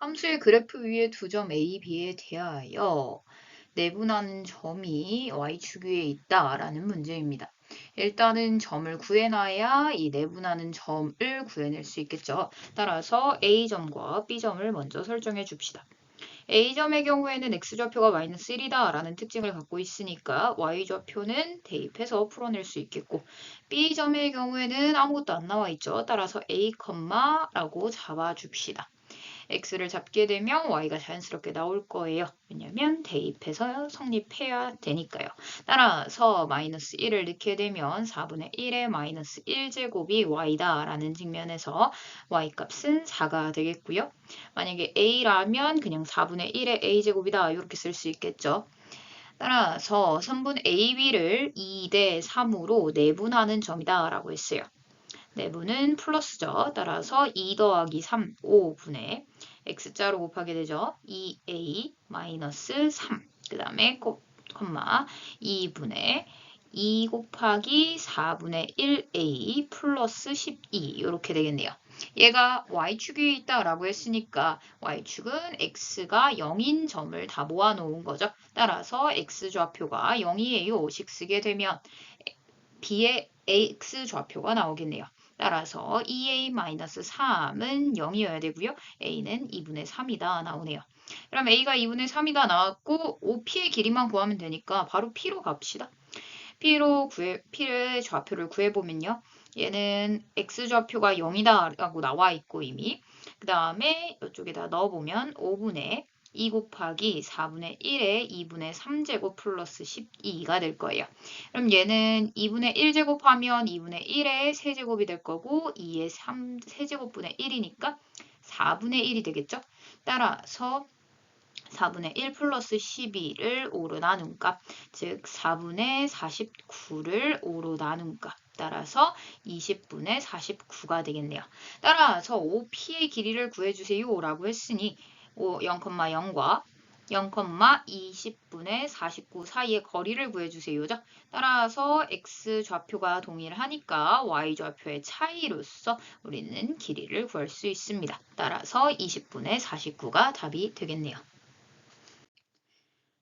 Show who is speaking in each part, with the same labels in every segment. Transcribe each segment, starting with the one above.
Speaker 1: 함수의 그래프 위에 두 점 A, B에 대하여 내분하는 점이 y축 위에 있다라는 문제입니다. 일단은 점을 구해놔야 이 내분하는 점을 구해낼 수 있겠죠. 따라서 A점과 B점을 먼저 설정해 줍시다. A점의 경우에는 x좌표가 마이너스 1이다 라는 특징을 갖고 있으니까 y좌표는 대입해서 풀어낼 수 있겠고 B점의 경우에는 아무것도 안 나와 있죠. 따라서 A, 라고 잡아줍시다. x를 잡게 되면 y가 자연스럽게 나올 거예요. 왜냐면 대입해서 성립해야 되니까요. 따라서 마이너스 1을 넣게 되면 4분의 1의 마이너스 1제곱이 y다 라는 측면에서 y 값은 4가 되겠고요. 만약에 a라면 그냥 4분의 1의 a제곱이다 이렇게 쓸 수 있겠죠. 따라서 선분 AB를 2대 3으로 내분하는 점이다 라고 했어요. 내분은 플러스죠. 따라서 2 더하기 3, 5분의 x자로 곱하게 되죠. 2a 마이너스 3. 그 다음에 콤마 2분의 2 곱하기 4분의 1a 플러스 12 이렇게 되겠네요. 얘가 y축이 있다라고 했으니까 y축은 x가 0인 점을 다 모아놓은 거죠. 따라서 x좌표가 0이에요. 식 쓰게 되면 b의 x좌표가 나오겠네요. 따라서 2a-3은 0이어야 되고요. a는 2분의 3이다 나오네요. 그럼 a가 2분의 3이다 나왔고 OP의 길이만 구하면 되니까 바로 P로 갑시다. P의 좌표를 구해보면요. 얘는 x좌표가 0이다 라고 나와 있고 이미 그 다음에 이쪽에다 넣어보면 5분의 2 곱하기 4분의 1에 2분의 3제곱 플러스 12가 될 거예요. 그럼 얘는 2분의 1제곱 하면 2분의 1의 세제곱이 될 거고 2의 3세제곱분의 1이니까 4분의 1이 되겠죠? 따라서 4분의 1 플러스 12를 5로 나눈 값, 즉 4분의 49를 5로 나눈 값. 따라서 20분의 49가 되겠네요. 따라서 OP의 길이를 구해주세요 라고 했으니 0,0과 0,20분의 49 사이의 거리를 구해주세요. 따라서 x좌표가 동일하니까 y좌표의 차이로서 우리는 길이를 구할 수 있습니다. 따라서 20분의 49가 답이 되겠네요.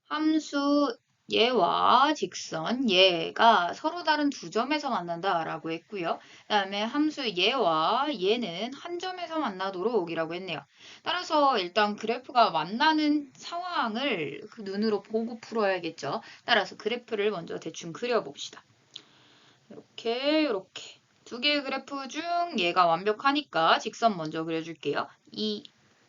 Speaker 1: 함수 얘와 직선 얘가 서로 다른 두 점에서 만난다라고 했고요. 그 다음에 함수 얘와 얘는 한 점에서 만나도록 이라고 했네요. 따라서 일단 그래프가 만나는 상황을 그 눈으로 보고 풀어야겠죠. 따라서 그래프를 먼저 대충 그려봅시다. 이렇게 두 개의 그래프 중 얘가 완벽하니까 직선 먼저 그려줄게요.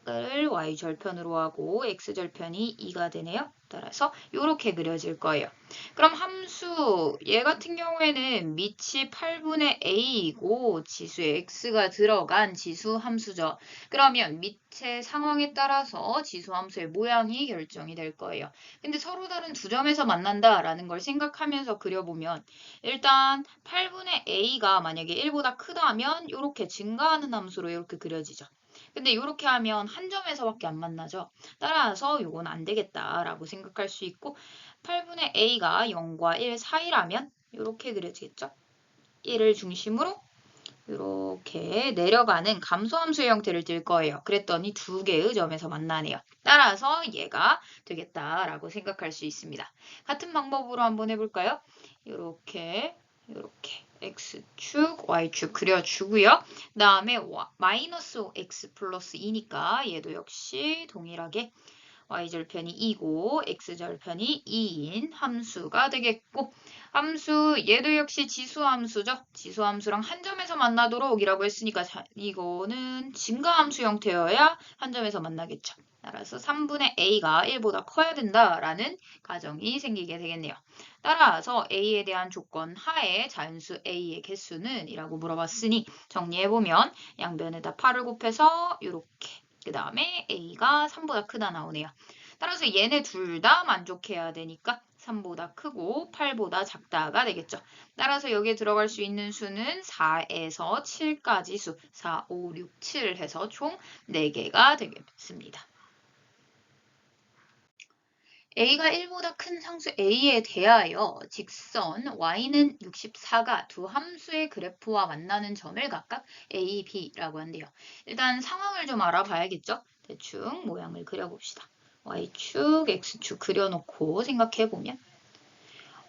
Speaker 1: 을 y절편으로 하고 x절편이 2가 되네요. 따라서 이렇게 그려질 거예요. 그럼 함수 얘 같은 경우에는 밑이 8분의 a이고 지수에 x가 들어간 지수 함수죠. 그러면 밑의 상황에 따라서 지수 함수의 모양이 결정이 될 거예요. 근데 서로 다른 두 점에서 만난다라는 걸 생각하면서 그려보면 일단 8분의 a가 만약에 1보다 크다면 이렇게 증가하는 함수로 이렇게 그려지죠. 근데 이렇게 하면 한 점에서밖에 안 만나죠. 따라서 이건 안 되겠다라고 생각할 수 있고 8분의 a가 0과 1 사이라면 이렇게 그려지겠죠. 1을 중심으로 이렇게 내려가는 감소함수의 형태를 띨 거예요. 그랬더니 두 개의 점에서 만나네요. 따라서 얘가 되겠다라고 생각할 수 있습니다. 같은 방법으로 한번 해볼까요? 이렇게 x축, y축 그려주고요. 그 다음에 마이너스 x 플러스 2니까 얘도 역시 동일하게 y절편이 2고 x절편이 2인 함수가 되겠고 함수 얘도 역시 지수함수죠. 지수함수랑 한 점에서 만나도록 이라고 했으니까 이거는 증가함수 형태여야 한 점에서 만나겠죠. 따라서 3분의 a가 1보다 커야 된다라는 가정이 생기게 되겠네요. 따라서 a에 대한 조건 하에 자연수 a의 개수는 이라고 물어봤으니 정리해보면 양변에다 8을 곱해서 이렇게 그 다음에 a가 3보다 크다 나오네요. 따라서 얘네 둘 다 만족해야 되니까 3보다 크고 8보다 작다가 되겠죠. 따라서 여기에 들어갈 수 있는 수는 4에서 7까지 수 4, 5, 6, 7 해서 총 4개가 되겠습니다. a가 1보다 큰 상수 a에 대하여 직선 y는 64가 두 함수의 그래프와 만나는 점을 각각 a, b라고 한대요. 일단 상황을 좀 알아봐야겠죠. 대충 모양을 그려봅시다. y축, x축 그려놓고 생각해보면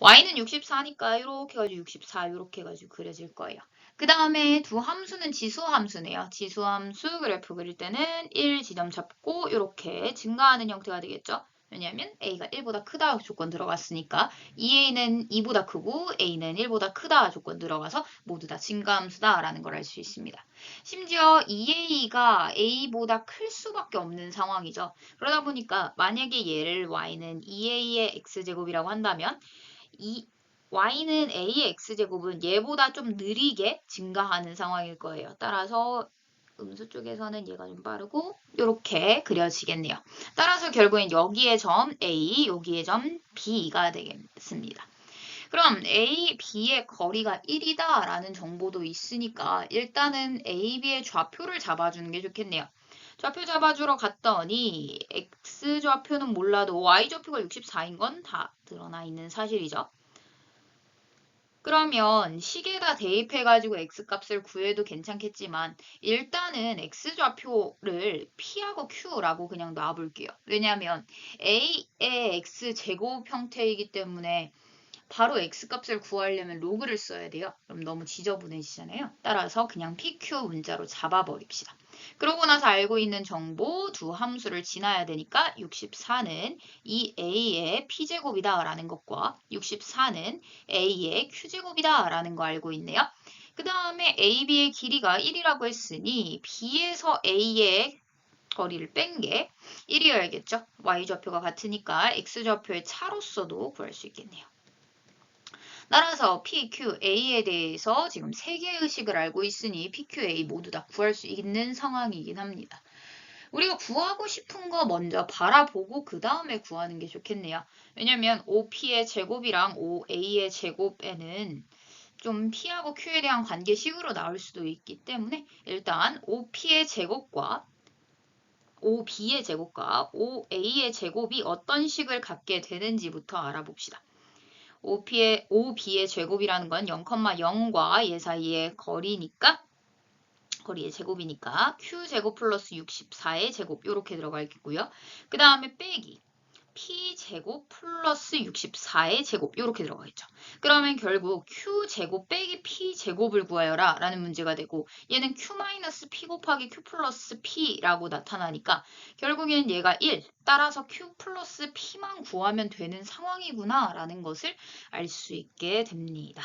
Speaker 1: y는 64니까 이렇게 해가지고 64 이렇게 해가지고 그려질 거예요. 그 다음에 두 함수는 지수함수네요. 지수함수 그래프 그릴 때는 1 지점 잡고 이렇게 증가하는 형태가 되겠죠. 왜냐하면 a가 1보다 크다 조건 들어갔으니까 2a는 2보다 크고 a는 1보다 크다 조건 들어가서 모두 다 증가함수다라는 걸 알 수 있습니다. 심지어 2a가 a보다 클 수밖에 없는 상황이죠. 그러다 보니까 만약에 얘를 y는 2a의 x제곱이라고 한다면 이 y는 a의 x제곱은 얘보다 좀 느리게 증가하는 상황일 거예요. 따라서 음수 쪽에서는 얘가 좀 빠르고 이렇게 그려지겠네요. 따라서 결국엔 여기의 점 A, 여기의 점 B가 되겠습니다. 그럼 A, B의 거리가 1이다 라는 정보도 있으니까 일단은 A, B의 좌표를 잡아주는 게 좋겠네요. 좌표 잡아주러 갔더니 X좌표는 몰라도 Y좌표가 64인 건 다 드러나 있는 사실이죠. 그러면 식에다 대입해가지고 x값을 구해도 괜찮겠지만 일단은 x좌표를 p하고 q라고 그냥 놔볼게요. 왜냐하면 a의 x제곱 형태이기 때문에 바로 x값을 구하려면 로그를 써야 돼요. 그럼 너무 지저분해지잖아요. 따라서 그냥 pq 문자로 잡아버립시다. 그러고 나서 알고 있는 정보 두 함수를 지나야 되니까 64는 이 a의 p제곱이다 라는 것과 64는 a의 q제곱이다 라는 거 알고 있네요. 그 다음에 ab의 길이가 1이라고 했으니 b에서 a의 거리를 뺀 게 1이어야겠죠. y좌표가 같으니까 x좌표의 차로서도 구할 수 있겠네요. 따라서 PQA에 대해서 지금 3개의 식을 알고 있으니 PQA 모두 다 구할 수 있는 상황이긴 합니다. 우리가 구하고 싶은 거 먼저 바라보고 그 다음에 구하는 게 좋겠네요. 왜냐면 OP의 제곱이랑 OA의 제곱에는 좀 P하고 Q에 대한 관계식으로 나올 수도 있기 때문에 일단 OP의 제곱과 OB의 제곱과 OA의 제곱이 어떤 식을 갖게 되는지부터 알아봅시다. OB의 제곱이라는 건 0,0과 얘 사이의 거리니까 거리의 제곱이니까 Q제곱 플러스 64의 제곱 이렇게 들어가겠고요. 그 다음에 빼기 P제곱 플러스 64의 제곱 이렇게 들어가겠죠. 그러면 결국 Q제곱 빼기 P제곱을 구하여라 라는 문제가 되고 얘는 Q-P 곱하기 Q 플러스 P라고 나타나니까 결국엔 얘가 1 따라서 Q 플러스 P만 구하면 되는 상황이구나 라는 것을 알 수 있게 됩니다.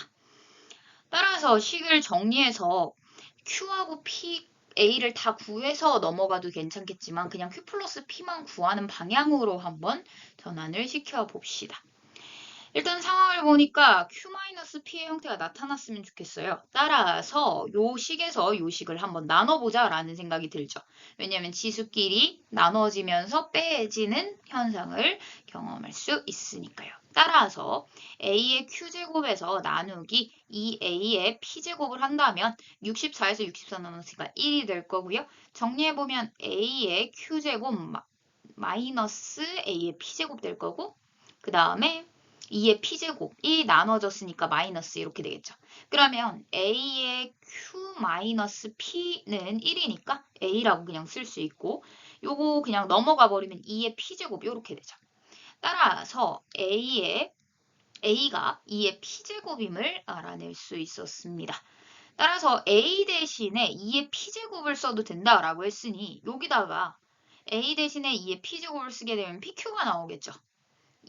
Speaker 1: 따라서 식을 정리해서 Q하고 P A를 다 구해서 넘어가도 괜찮겠지만 그냥 Q 플러스 P만 구하는 방향으로 한번 전환을 시켜봅시다. 일단 상황을 보니까 Q-P의 형태가 나타났으면 좋겠어요. 따라서 요 식에서 요 식을 한번 나눠보자 라는 생각이 들죠. 왜냐하면 지수끼리 나눠지면서 빼지는 현상을 경험할 수 있으니까요. 따라서 A의 Q제곱에서 나누기 2A의 P제곱을 한다면 64에서 64 나눴으니까 1이 될 거고요. 정리해보면 A의 Q제곱 마이너스 A의 P제곱 될 거고 그 다음에 2의 P제곱이 나눠졌으니까 마이너스 이렇게 되겠죠. 그러면 A의 Q 마이너스 P는 1이니까 A라고 그냥 쓸 수 있고 요거 그냥 넘어가 버리면 2의 P제곱 이렇게 되죠. 따라서 A가 2의 P제곱임을 알아낼 수 있었습니다. 따라서 A 대신에 2의 P제곱을 써도 된다라고 했으니 여기다가 A 대신에 2의 P제곱을 쓰게 되면 PQ가 나오겠죠.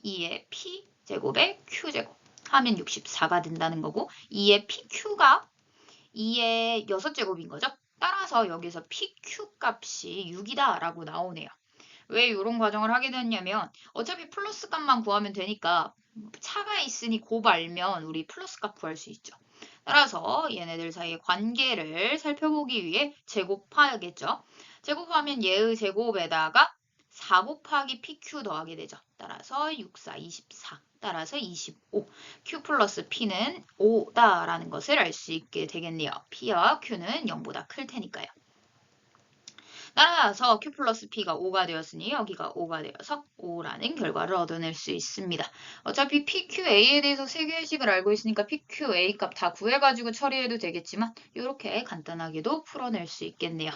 Speaker 1: 2의 P제곱에 Q제곱 하면 64가 된다는 거고 2의 PQ가 2의 6제곱인 거죠. 따라서 여기서 PQ 값이 6이다 라고 나오네요. 왜 이런 과정을 하게 됐냐면 어차피 플러스 값만 구하면 되니까 차가 있으니 곱 알면 우리 플러스 값 구할 수 있죠. 따라서 얘네들 사이의 관계를 살펴보기 위해 제곱하겠죠. 제곱하면 얘의 제곱에다가 4 곱하기 PQ 더하게 되죠. 따라서 6, 4, 24. 따라서 25. Q 플러스 P는 5다라는 것을 알 수 있게 되겠네요. P와 Q는 0보다 클 테니까요. 따라서 Q 플러스 P가 5가 되었으니 여기가 5가 되어서 5라는 결과를 얻어낼 수 있습니다. 어차피 PQA에 대해서 3개의 식을 알고 있으니까 PQA 값 다 구해가지고 처리해도 되겠지만 이렇게 간단하게도 풀어낼 수 있겠네요.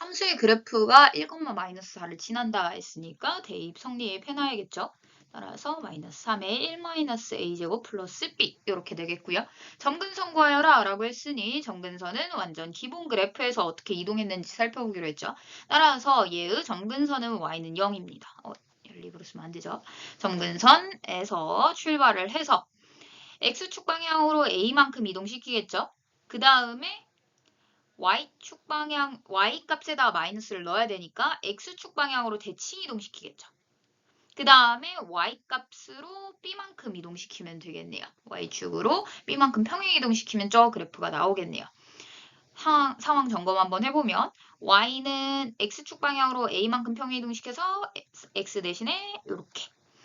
Speaker 1: 함수의 그래프가 1, 마이너스 4를 지난다 했으니까 대입 성립 해놔야겠죠. 따라서 마이너스 3의 1 마이너스 a제곱 플러스 b 이렇게 되겠고요. 점근선 구하여라 라고 했으니 점근선은 완전 기본 그래프에서 어떻게 이동했는지 살펴보기로 했죠. 따라서 얘의 점근선은 y는 0입니다. 연립으로 쓰면 안 되죠. 점근선에서 출발을 해서 x축 방향으로 a만큼 이동시키겠죠. 그 다음에 y축 방향, y값에다 마이너스를 넣어야 되니까 x축 방향으로 대칭 이동시키겠죠. 그 다음에 y값으로 b만큼 이동시키면 되겠네요. y축으로 b만큼 평행 이동시키면 저 그래프가 나오겠네요. 상황 점검 한번 해보면 y는 x축 방향으로 a만큼 평행 이동시켜서 x 대신에 이렇게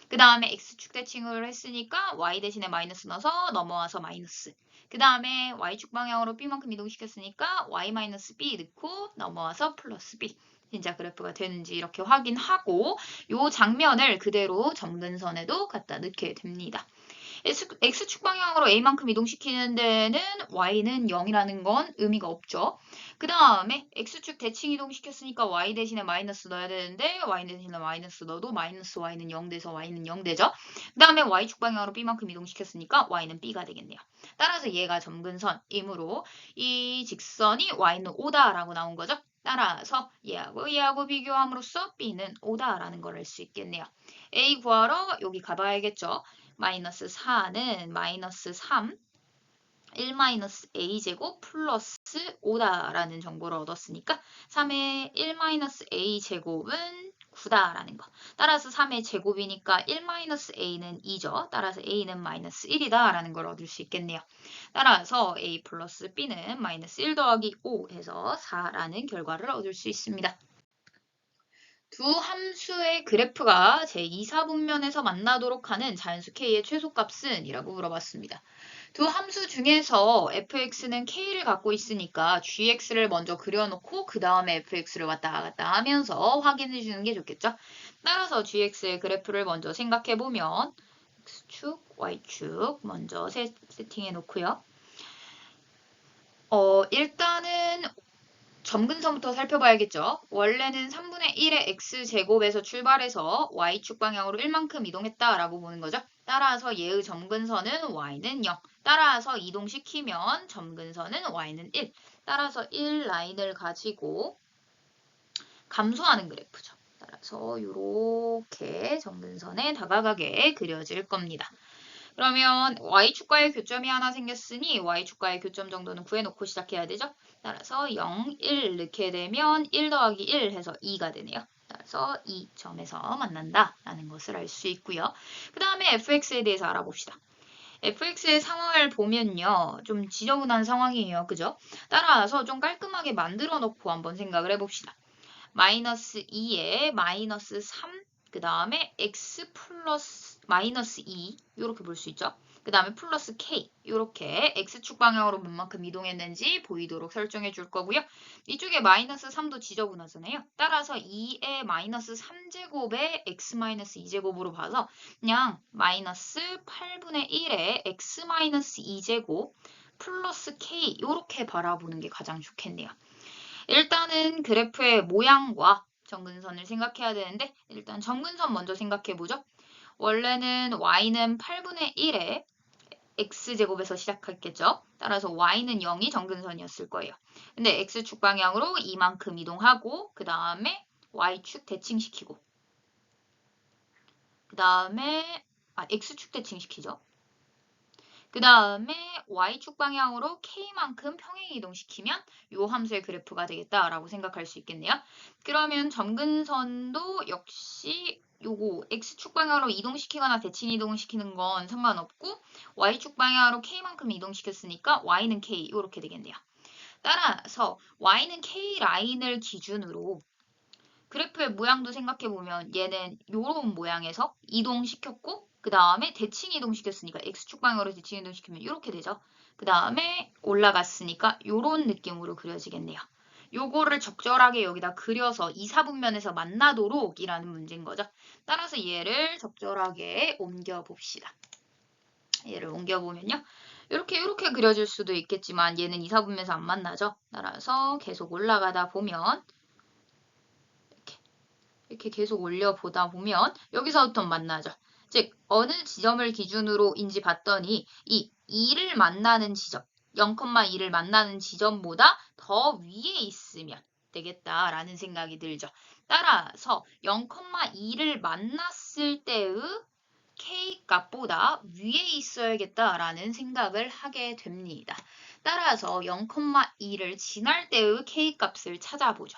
Speaker 1: 그 다음에 x축 대칭을 했으니까 y 대신에 마이너스 넣어서 넘어와서 마이너스 그 다음에 y축 방향으로 b만큼 이동시켰으니까 y-b 넣고 넘어와서 플러스 b 진짜 그래프가 되는지 이렇게 확인하고 이 장면을 그대로 점근선에도 갖다 넣게 됩니다. x축 방향으로 a만큼 이동시키는 데는 y는 0이라는 건 의미가 없죠. 그 다음에 x축 대칭 이동시켰으니까 y 대신에 마이너스 넣어야 되는데 y 대신에 마이너스 넣어도 마이너스 y는 0 돼서 y는 0 되죠. 그 다음에 y축 방향으로 b만큼 이동시켰으니까 y는 b가 되겠네요. 따라서 얘가 점근선이므로 이 직선이 y는 5다라고 나온 거죠. 따라서 얘하고 비교함으로써 b는 5다라는 걸 알 수 있겠네요. a 구하러 여기 가봐야겠죠. 마이너스 4는 마이너스 3, 1 마이너스 a제곱 플러스 5다라는 정보를 얻었으니까 3의 1 마이너스 a제곱은 9다라는 거. 따라서 3의 제곱이니까 1 마이너스 a는 2죠. 따라서 a는 마이너스 1이다라는 걸 얻을 수 있겠네요. 따라서 a 플러스 b는 마이너스 1 더하기 5 해서 4라는 결과를 얻을 수 있습니다. 두 함수의 그래프가 제2사분면에서 만나도록 하는 자연수 k의 최소값은? 이라고 물어봤습니다. 두 함수 중에서 fx는 k를 갖고 있으니까 gx를 먼저 그려놓고 그 다음에 fx를 왔다 갔다 하면서 확인해 주는 게 좋겠죠. 따라서 gx의 그래프를 먼저 생각해보면 x축, y축 먼저 세팅해 놓고요. 일단은 점근선부터 살펴봐야겠죠. 원래는 3분의 1의 x제곱에서 출발해서 y축 방향으로 1만큼 이동했다라고 보는 거죠. 따라서 얘의 점근선은 y는 0. 따라서 이동시키면 점근선은 y는 1. 따라서 1 라인을 가지고 감소하는 그래프죠. 따라서 이렇게 점근선에 다가가게 그려질 겁니다. 그러면 y축과의 교점이 하나 생겼으니 y축과의 교점 정도는 구해놓고 시작해야 되죠. 따라서 0, 1 넣게 되면 1 더하기 1 해서 2가 되네요. 따라서 이 점에서 만난다라는 것을 알 수 있고요. 그 다음에 fx에 대해서 알아봅시다. fx의 상황을 보면요. 좀 지저분한 상황이에요. 그죠? 따라서 좀 깔끔하게 만들어 놓고 한번 생각을 해봅시다. 마이너스 2에 마이너스 3, 그 다음에 x 플러스 마이너스 2 이렇게 볼 수 있죠. 그 다음에 플러스 k 이렇게 x축 방향으로 몇만큼 이동했는지 보이도록 설정해 줄 거고요. 이쪽에 마이너스 3도 지저분하잖아요. 따라서 2의 마이너스 3제곱에 x 마이너스 2제곱으로 봐서 그냥 마이너스 8분의 1에 x 마이너스 2제곱 플러스 k 이렇게 바라보는 게 가장 좋겠네요. 일단은 그래프의 모양과 점근선을 생각해야 되는데 일단 점근선 먼저 생각해보죠. 원래는 y는 8분의 1에 x제곱에서 시작했겠죠. 따라서 y는 0이 점근선이었을 거예요. 근데 x축 방향으로 이만큼 이동하고 그 다음에 y축 대칭시키고 그 다음에 x축 대칭시키죠. 그 다음에 y축 방향으로 k만큼 평행 이동시키면 이 함수의 그래프가 되겠다라고 생각할 수 있겠네요. 그러면 점근선도 역시 요거 x축 방향으로 이동시키거나 대칭 이동시키는 건 상관없고 y축 방향으로 k만큼 이동시켰으니까 y는 k 이렇게 되겠네요. 따라서 y는 k 라인을 기준으로 그래프의 모양도 생각해보면 얘는 이런 모양에서 이동시켰고 그 다음에 대칭 이동시켰으니까 x축 방향으로 대칭 이동시키면 이렇게 되죠. 그 다음에 올라갔으니까 이런 느낌으로 그려지겠네요. 요거를 적절하게 여기다 그려서 2, 4분면에서 만나도록 이라는 문제인 거죠. 따라서 얘를 적절하게 옮겨봅시다. 얘를 옮겨보면요. 이렇게 그려질 수도 있겠지만 얘는 2, 4분면에서 안 만나죠. 따라서 계속 올라가다 보면 이렇게 계속 올려보다 보면 여기서부터 만나죠. 즉 어느 지점을 기준으로인지 봤더니 이 2를 만나는 지점, 0,2를 만나는 지점보다 더 위에 있으면 되겠다라는 생각이 들죠. 따라서 0,2를 만났을 때의 K 값보다 위에 있어야겠다라는 생각을 하게 됩니다. 따라서 0,2를 지날 때의 K 값을 찾아보죠.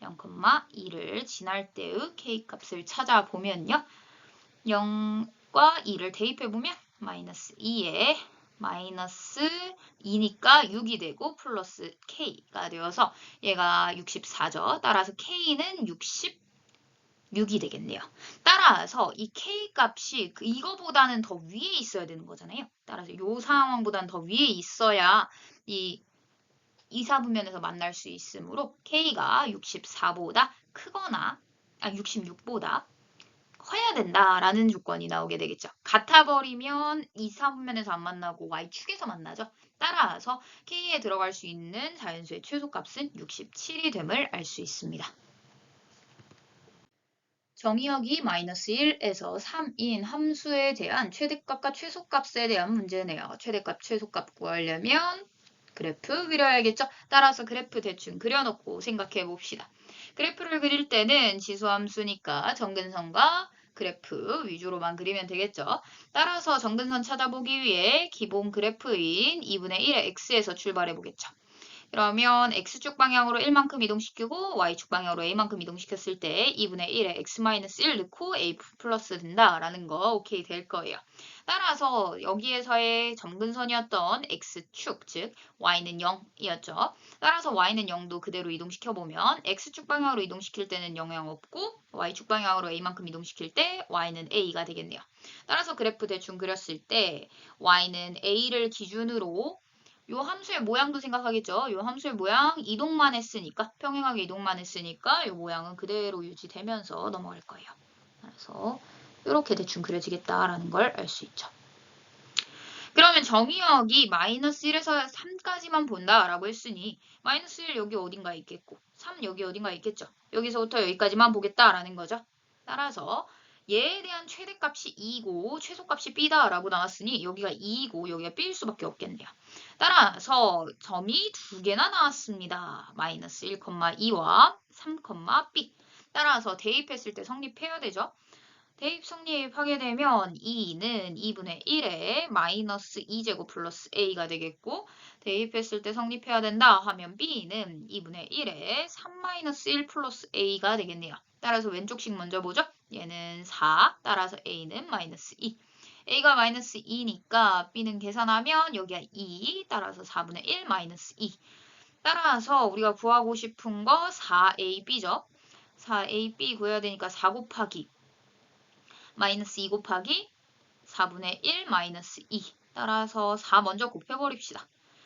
Speaker 1: 0,2를 지날 때의 K 값을 찾아보면요. 0과 2를 대입해보면 마이너스 2에 마이너스 2니까 6이 되고 플러스 K가 되어서 얘가 64죠. 따라서 K는 66이 되겠네요. 따라서 이 K 값이 이거보다는 더 위에 있어야 되는 거잖아요. 따라서 이 상황보다는 더 위에 있어야 이 2, 4분면에서 만날 수 있으므로 K가 64보다 크거나 66보다 커야 된다라는 조건이 나오게 되겠죠. 같아버리면 2, 4분면에서 안 만나고 Y축에서 만나죠. 따라서 K에 들어갈 수 있는 자연수의 최소값은 67이 됨을 알 수 있습니다. 정의역이 마이너스 1에서 3인 함수에 대한 최대값과 최소값에 대한 문제네요. 최대값, 최소값 구하려면 그래프 그려야겠죠? 따라서 그래프 대충 그려놓고 생각해 봅시다. 그래프를 그릴 때는 지수함수니까 정근선과 그래프 위주로만 그리면 되겠죠? 따라서 정근선 찾아보기 위해 기본 그래프인 2분의 1의 x에서 출발해 보겠죠. 그러면 x축 방향으로 1만큼 이동시키고 y축 방향으로 a만큼 이동시켰을 때 2분의 1에 x-1 넣고 a 플러스 된다라는 거 오케이 될 거예요. 따라서 여기에서의 점근선이었던 x축, 즉 y는 0이었죠. 따라서 y는 0도 그대로 이동시켜보면 x축 방향으로 이동시킬 때는 영향 없고 y축 방향으로 a만큼 이동시킬 때 y는 a가 되겠네요. 따라서 그래프 대충 그렸을 때 y는 a를 기준으로 요 함수의 모양도 생각하겠죠. 요 함수의 모양 이동만 했으니까 평행하게 이동만 했으니까 요 모양은 그대로 유지되면서 넘어갈 거예요. 그래서 이렇게 대충 그려지겠다라는 걸 알 수 있죠. 그러면 정의역이 마이너스 1에서 3까지만 본다라고 했으니 마이너스 1 여기 어딘가에 있겠고 3 여기 어딘가에 있겠죠. 여기서부터 여기까지만 보겠다라는 거죠. 따라서 얘에 대한 최대값이 2고 최소값이 B다라고 나왔으니 여기가 2이고 여기가 B일 수밖에 없겠네요. 따라서 점이 두 개나 나왔습니다. 마이너스 1,2와 3,B. 따라서 대입했을 때 성립해야 되죠. 대입 성립하게 되면 2는 2분의 1에 마이너스 2제곱 플러스 a가 되겠고 대입했을 때 성립해야 된다 하면 b는 2분의 1에 3 마이너스 1 플러스 a가 되겠네요. 따라서 왼쪽식 먼저 보죠. 얘는 4, 따라서 a는 마이너스 2. a가 마이너스 2니까 b는 계산하면 여기가 2, 따라서 4분의 1 마이너스 2. 따라서 우리가 구하고 싶은 거 4ab죠. 4ab 구해야 되니까 4 곱하기 마이너스 2 곱하기 4분의 1 마이너스 2. 따라서 4 먼저 곱해버립시다.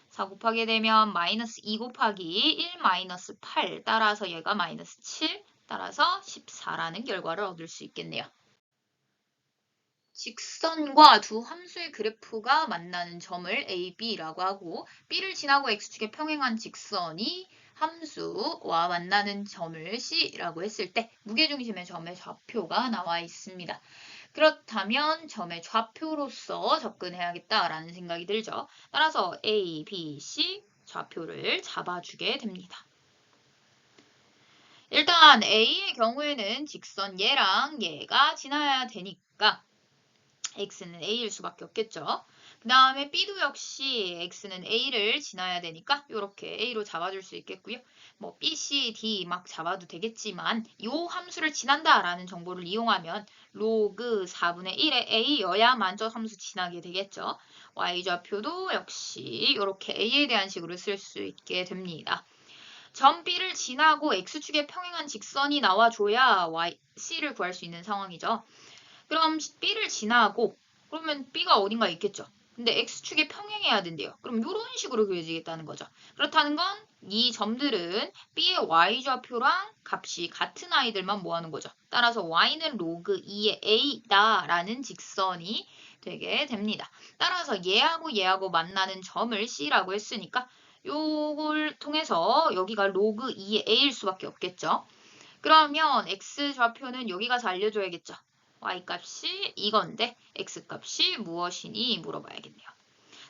Speaker 1: 4 곱하게 되면 마이너스 2 곱하기 1 마이너스 8. 따라서 얘가 마이너스 7. 따라서 14라는 결과를 얻을 수 있겠네요. 직선과 두 함수의 그래프가 만나는 점을 A, B라고 하고 B를 지나고 X축에 평행한 직선이 함수와 만나는 점을 C라고 했을 때 무게중심의 점의 좌표가 나와 있습니다. 그렇다면 점의 좌표로서 접근해야겠다라는 생각이 들죠. 따라서 A, B, C 좌표를 잡아주게 됩니다. 일단 A의 경우에는 직선 얘랑 얘가 지나야 되니까 x는 a일 수밖에 없겠죠. 그 다음에 b도 역시 x는 a를 지나야 되니까 이렇게 a로 잡아줄 수 있겠고요. 뭐 b, c, d 막 잡아도 되겠지만 이 함수를 지난다라는 정보를 이용하면 로그 4분의 1의 a여야만 저 함수 지나게 되겠죠. y좌표도 역시 이렇게 a에 대한 식으로 쓸 수 있게 됩니다. 점 B를 지나고 X축에 평행한 직선이 나와줘야 C를 구할 수 있는 상황이죠. 그럼 B를 지나고 그러면 B가 어딘가 있겠죠. 근데 X축에 평행해야 된대요. 그럼 이런 식으로 그려지겠다는 거죠. 그렇다는 건 이 점들은 B의 Y좌표랑 값이 같은 아이들만 모아놓은 거죠. 따라서 Y는 로그 2의 A다라는 직선이 되게 됩니다. 따라서 얘하고 만나는 점을 C라고 했으니까 요걸 통해서 여기가 로그 2의 A일 수밖에 없겠죠. 그러면 x 좌표는 여기 가서 알려줘야겠죠. y 값이 이건데 x 값이 무엇이니 물어봐야겠네요.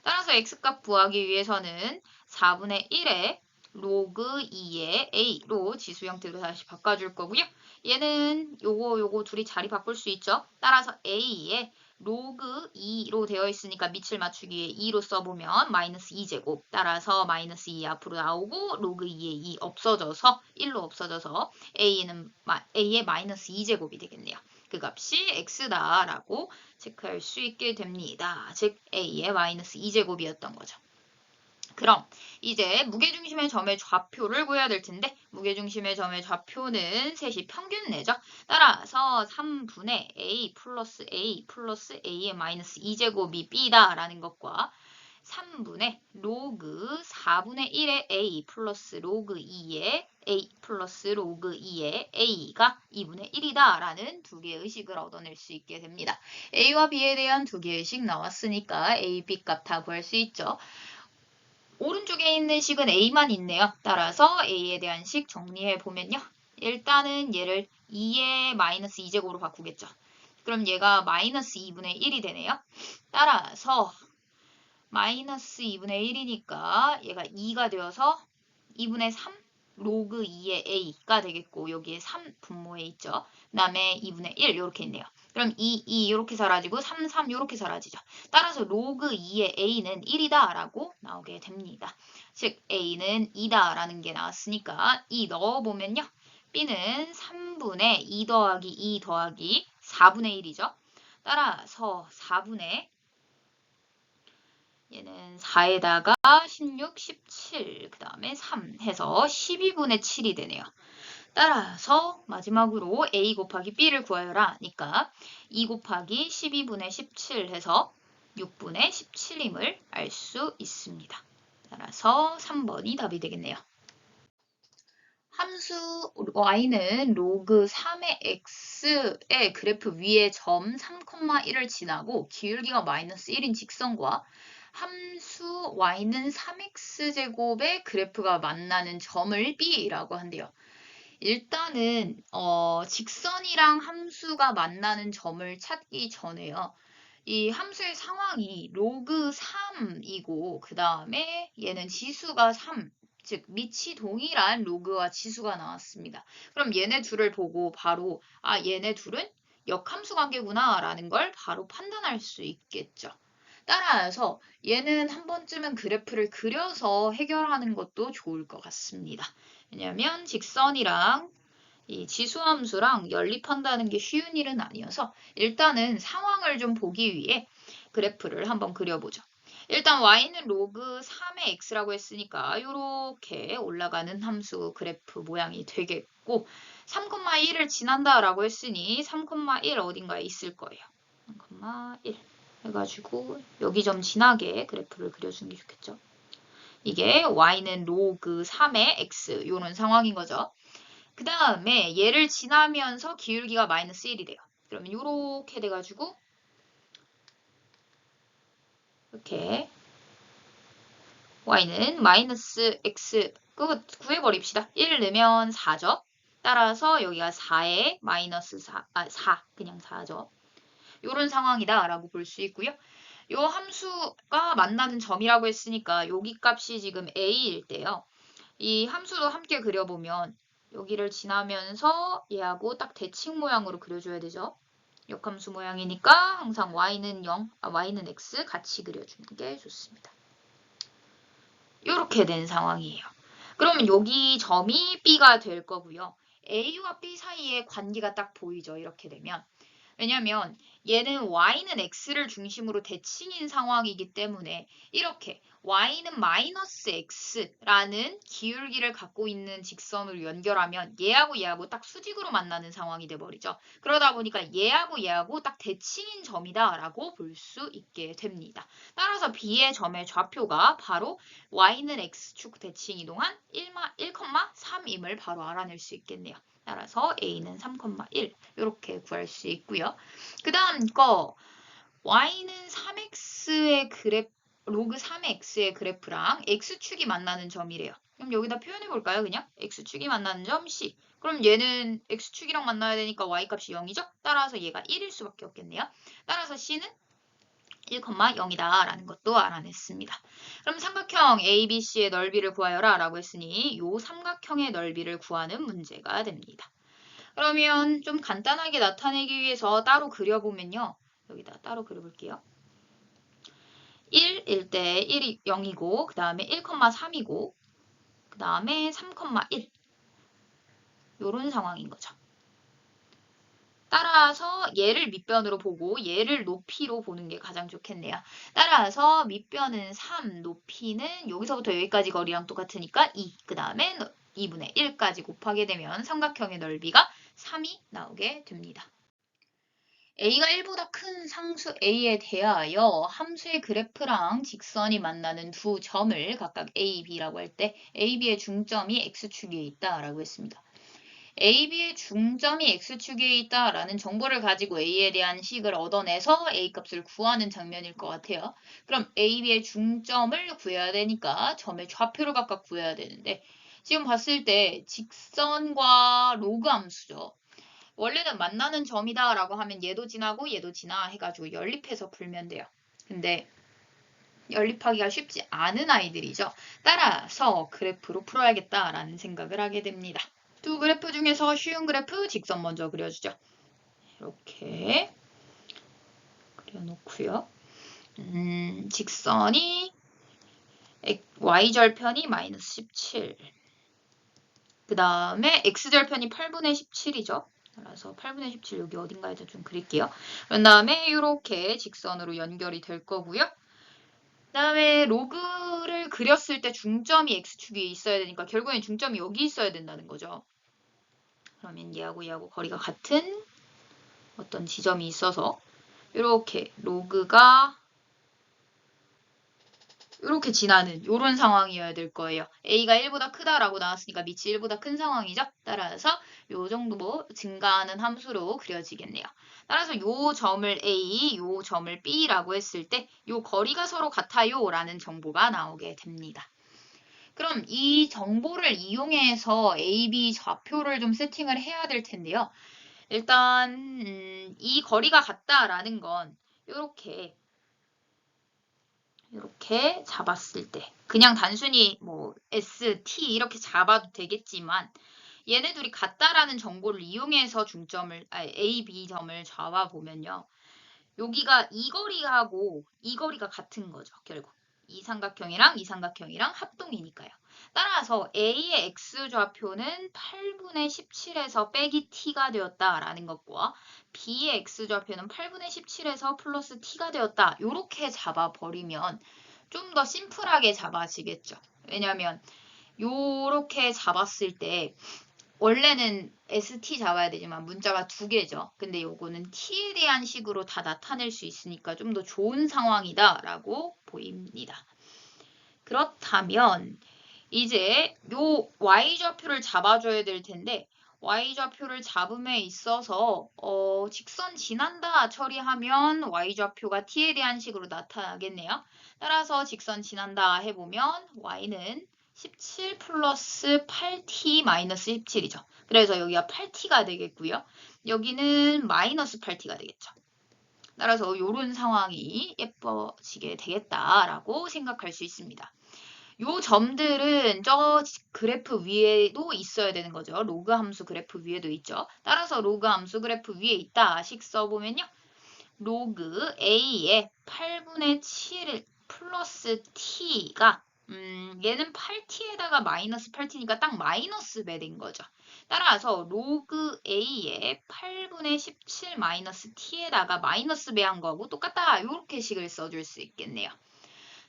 Speaker 1: 따라서 x값 구하기 위해서는 4분의 1에 로그 2의 a로 지수 형태로 다시 바꿔줄 거고요. 얘는 요거 둘이 자리 바꿀 수 있죠. 따라서 a에 로그 2로 되어 있으니까 밑을 맞추기 위해 2로 써보면 마이너스 2제곱 따라서 마이너스 2 앞으로 나오고 로그 2의 2 없어져서 1로 없어져서 a의 마이너스 2제곱이 되겠네요. 그 값이 x다라고 체크할 수 있게 됩니다. 즉 a의 마이너스 2제곱이었던 거죠. 그럼 이제 무게중심의 점의 좌표를 구해야 될 텐데 무게중심의 점의 좌표는 셋이 평균내죠. 따라서 3분의 a 플러스 a의 마이너스 2제곱이 b다라는 것과 3분의 로그 4분의 1의 a 플러스 로그 2의 a 플러스 로그 2의 a가 2분의 1이다 라는 두 개의 식을 얻어낼 수 있게 됩니다. a와 b에 대한 두 개의 식 나왔으니까 a, b 값 다 구할 수 있죠. 오른쪽에 있는 식은 a만 있네요. 따라서 a에 대한 식 정리해 보면요. 일단은 얘를 2의 마이너스 2제곱으로 바꾸겠죠. 그럼 얘가 마이너스 2분의 1이 되네요. 따라서 마이너스 2분의 1이니까 얘가 2가 되어서 2분의 3 로그 2의 a가 되겠고 여기에 3 분모에 있죠. 그 다음에 2분의 1 이렇게 있네요. 그럼 2 이렇게 사라지고 3 이렇게 사라지죠. 따라서 로그 2의 a는 1이다 라고 나오게 됩니다. 즉 a는 2다 라는 게 나왔으니까 2 넣어보면요. b는 3분의 2 더하기 2 더하기 4분의 1이죠. 따라서 4분의 얘는 4에다가 16, 17, 그 다음에 3 해서 12분의 7이 되네요. 따라서 마지막으로 a 곱하기 b를 구하여라 하니까 2 곱하기 12분의 17 해서 6분의 17임을 알 수 있습니다. 따라서 3번이 답이 되겠네요. 함수 y는 로그 3의 x의 그래프 위에 점 3,1을 지나고 기울기가 마이너스 1인 직선과 함수 y는 3x제곱의 그래프가 만나는 점을 B라고 한대요. 일단은 직선이랑 함수가 만나는 점을 찾기 전에요. 이 함수의 상황이 로그 3이고 그 다음에 얘는 지수가 3, 즉 밑이 동일한 로그와 지수가 나왔습니다. 그럼 얘네 둘을 보고 바로 얘네 둘은 역함수 관계구나 라는 걸 바로 판단할 수 있겠죠. 따라서 얘는 한 번쯤은 그래프를 그려서 해결하는 것도 좋을 것 같습니다. 왜냐하면 직선이랑 이 지수함수랑 연립한다는 게 쉬운 일은 아니어서 일단은 상황을 좀 보기 위해 그래프를 한번 그려보죠. 일단 y는 로그 3의 x라고 했으니까 이렇게 올라가는 함수 그래프 모양이 되겠고 3,1을 지난다라고 했으니 3,1 어딘가에 있을 거예요. 3,1 해가지고 여기 좀 진하게 그래프를 그려주는 게 좋겠죠. 이게 y는 로그 3의 x 이런 상황인 거죠. 그 다음에 얘를 지나면서 기울기가 마이너스 1이 돼요. 그러면 이렇게 돼가지고 이렇게 y는 마이너스 x 구해버립시다. 1 넣으면 4죠. 따라서 여기가 4에 마이너스 4, 4 그냥 4죠. 이런 상황이다 라고 볼 수 있고요. 이 함수가 만나는 점이라고 했으니까 여기 값이 지금 a일 때요. 이 함수도 함께 그려보면 여기를 지나면서 얘하고 딱 대칭 모양으로 그려줘야 되죠. 역함수 모양이니까 항상 y는 0, y는 x 같이 그려주는 게 좋습니다. 이렇게 된 상황이에요. 그러면 여기 점이 b가 될 거고요. a와 b 사이에 관계가 딱 보이죠. 이렇게 되면. 왜냐면 얘는 y는 x를 중심으로 대칭인 상황이기 때문에 이렇게 y는 마이너스 x라는 기울기를 갖고 있는 직선으로 연결하면 얘하고 딱 수직으로 만나는 상황이 돼버리죠. 그러다 보니까 얘하고 딱 대칭인 점이다라고 볼 수 있게 됩니다. 따라서 b의 점의 좌표가 바로 y는 x축 대칭 이동한 1,3임을 바로 알아낼 수 있겠네요. 따라서 a는 3,1 이렇게 구할 수 있고요. 그 다음 거 y는 3x의 그래프 로그 3의 x의 그래프랑 x축이 만나는 점이래요. 그럼 여기다 표현해 볼까요? 그냥 x축이 만나는 점 C. 그럼 얘는 x축이랑 만나야 되니까 y값이 0이죠? 따라서 얘가 1일 수밖에 없겠네요. 따라서 C는 1,0이다 라는 것도 알아냈습니다. 그럼 삼각형 ABC의 넓이를 구하여라 라고 했으니 이 삼각형의 넓이를 구하는 문제가 됩니다. 그러면 좀 간단하게 나타내기 위해서 따로 그려보면요. 여기다 따로 그려볼게요. 1일 때 1이 0이고 그 다음에 1,3이고 그 다음에 3,1 이런 상황인 거죠. 따라서 얘를 밑변으로 보고 얘를 높이로 보는 게 가장 좋겠네요. 따라서 밑변은 3, 높이는 여기서부터 여기까지 거리랑 똑같으니까 2, 그 다음에 2분의 1까지 곱하게 되면 삼각형의 넓이가 3이 나오게 됩니다. A가 1보다 큰 상수 A에 대하여 함수의 그래프랑 직선이 만나는 두 점을 각각 A, B라고 할 때 A, B의 중점이 X축에 있다라고 했습니다. A, B의 중점이 X축에 있다라는 정보를 가지고 A에 대한 식을 얻어내서 A 값을 구하는 장면일 것 같아요. 그럼 A, B의 중점을 구해야 되니까 점의 좌표를 각각 구해야 되는데 지금 봤을 때 직선과 로그 함수죠. 원래는 만나는 점이다 라고 하면 얘도 지나고 얘도 지나 해가지고 연립해서 풀면 돼요. 근데 연립하기가 쉽지 않은 아이들이죠. 따라서 그래프로 풀어야겠다라는 생각을 하게 됩니다. 두 그래프 중에서 쉬운 그래프 직선 먼저 그려주죠. 이렇게 그려놓고요. 직선이 y절편이 마이너스 17. 그 다음에 x절편이 8분의 17이죠. 따라서 8분의 17 여기 어딘가에다 좀 그릴게요. 그런 다음에 이렇게 직선으로 연결이 될 거고요. 그 다음에 로그를 그렸을 때 중점이 x축에 있어야 되니까 결국엔 중점이 여기 있어야 된다는 거죠. 그러면 얘하고 거리가 같은 어떤 지점이 있어서 이렇게 로그가 이렇게 지나는 이런 상황이어야 될 거예요. A가 1보다 크다라고 나왔으니까 밑이 1보다 큰 상황이죠. 따라서 이 정도 증가하는 함수로 그려지겠네요. 따라서 이 점을 A, 이 점을 B라고 했을 때 이 거리가 서로 같아요 라는 정보가 나오게 됩니다. 그럼 이 정보를 이용해서 A, B 좌표를 좀 세팅을 해야 될 텐데요. 일단 이 거리가 같다라는 건 이렇게 잡았을 때 그냥 단순히 뭐 S, T 이렇게 잡아도 되겠지만 얘네 둘이 같다라는 정보를 이용해서 A, B 점을 잡아보면요. 여기가 이 거리하고 이 거리가 같은 거죠. 결국 이 삼각형이랑 이 삼각형이랑 합동이니까요. 따라서 A의 x좌표는 8분의 17에서 빼기 t가 되었다라는 것과 B의 x좌표는 8분의 17에서 플러스 t가 되었다. 이렇게 잡아버리면 좀 더 심플하게 잡아지겠죠. 왜냐하면 요렇게 잡았을 때 원래는 ST 잡아야 되지만 문자가 두 개죠. 근데 요거는 T에 대한 식으로 다 나타낼 수 있으니까 좀 더 좋은 상황이다라고 보입니다. 그렇다면 이제 요 Y좌표를 잡아줘야 될 텐데 Y좌표를 잡음에 있어서 직선 지난다 처리하면 Y좌표가 T에 대한 식으로 나타나겠네요. 따라서 직선 지난다 해보면 Y는 17 플러스 8t 마이너스 17이죠. 그래서 여기가 8t가 되겠고요. 여기는 마이너스 8t가 되겠죠. 따라서 이런 상황이 예뻐지게 되겠다라고 생각할 수 있습니다. 요 점들은 저 그래프 위에도 있어야 되는 거죠. 로그 함수 그래프 위에도 있죠. 따라서 로그 함수 그래프 위에 있다 식 써보면요. 로그 A의 8분의 7 플러스 T가 얘는 8T에다가 마이너스 8T니까 딱 마이너스 배 된 거죠. 따라서 로그 A의 8분의 17 마이너스 T에다가 마이너스 배한 거하고 똑같다. 이렇게 식을 써줄 수 있겠네요.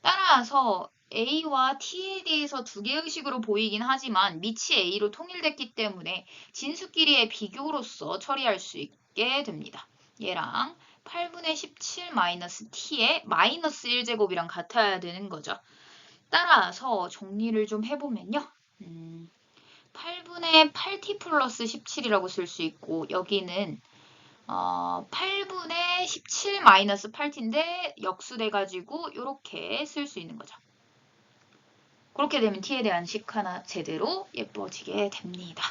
Speaker 1: 따라서 A와 T에 대해서 두 개의 식으로 보이긴 하지만 밑이 A로 통일됐기 때문에 진수끼리의 비교로서 처리할 수 있게 됩니다. 얘랑 8분의 17 마이너스 T의 마이너스 1제곱이랑 같아야 되는 거죠. 따라서 정리를 좀 해보면요. 8분의 8t 플러스 17이라고 쓸 수 있고 여기는 8분의 17 마이너스 8t인데 역수돼가지고 이렇게 쓸 수 있는 거죠. 그렇게 되면 t에 대한 식 하나 제대로 예뻐지게 됩니다.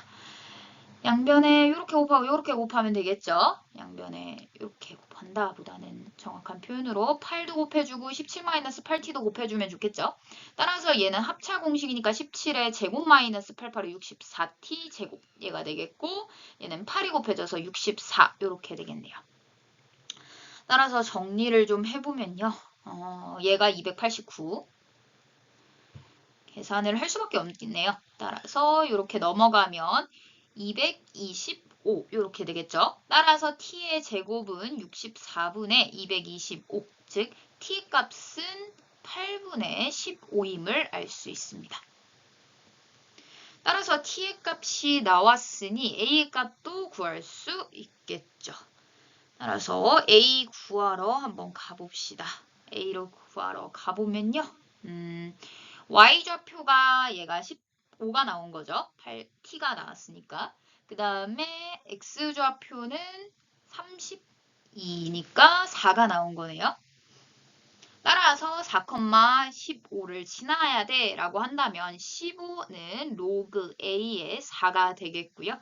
Speaker 1: 양변에 이렇게 곱하고 이렇게 곱하면 되겠죠? 양변에 이렇게 곱한다 보다는 정확한 표현으로 8도 곱해주고 17-8t도 곱해주면 좋겠죠? 따라서 얘는 합차 공식이니까 17의 제곱 마이너스 88의 64t 제곱 얘가 되겠고 얘는 8이 곱해져서 64 이렇게 되겠네요. 따라서 정리를 좀 해보면요. 얘가 289 계산을 할 수밖에 없겠네요. 따라서 이렇게 넘어가면 225 이렇게 되겠죠. 따라서 t의 제곱은 64분의 225, 즉 t 값은 8분의 15임을 알 수 있습니다. 따라서 t의 값이 나왔으니 a의 값도 구할 수 있겠죠. 따라서 a 구하러 한번 가봅시다. a로 구하러 가보면요. y좌표가 얘가 15가 나온 거죠. 8t가 나왔으니까. 그 다음에 x좌표는 32니까 4가 나온 거네요. 따라서 4,15를 지나야 돼 라고 한다면 15는 로그 a의 4가 되겠고요.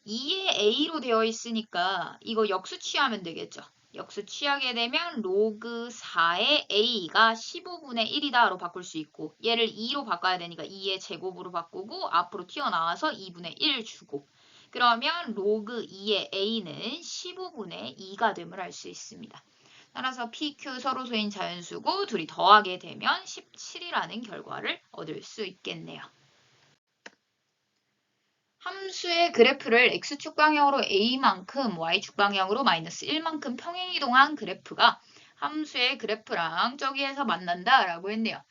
Speaker 1: 2의 a로 되어 있으니까 이거 역수 취하면 되겠죠. 역수 취하게 되면 로그 4의 a가 15분의 1이다로 바꿀 수 있고 얘를 2로 바꿔야 되니까 2의 제곱으로 바꾸고 앞으로 튀어나와서 2분의 1 주고 그러면 로그 2의 a는 15분의 2가 됨을 알 수 있습니다. 따라서 PQ 서로소인 자연수고 둘이 더하게 되면 17이라는 결과를 얻을 수 있겠네요. 함수의 그래프를 x축 방향으로 a만큼 y축 방향으로 마이너스 1만큼 평행이동한 그래프가 함수의 그래프랑 저기에서 만난다라고 했네요.